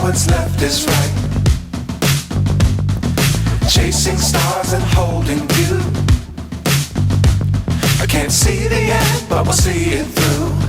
what's left is right. Chasing stars and holding you. I can't see the end, but we'll see it through.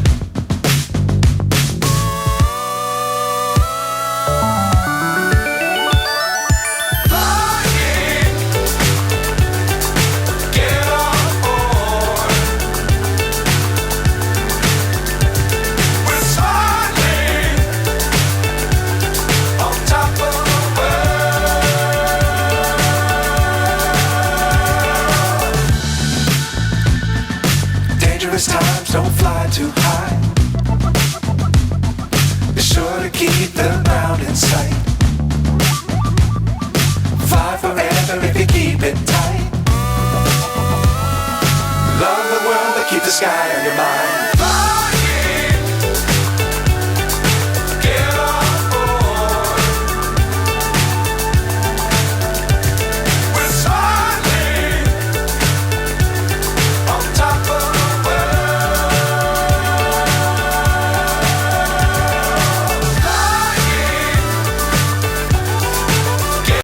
Times don't fly too high. Be sure to keep the ground in sight. Fly forever if you keep it tight. Love the world but keep the sky on your mind.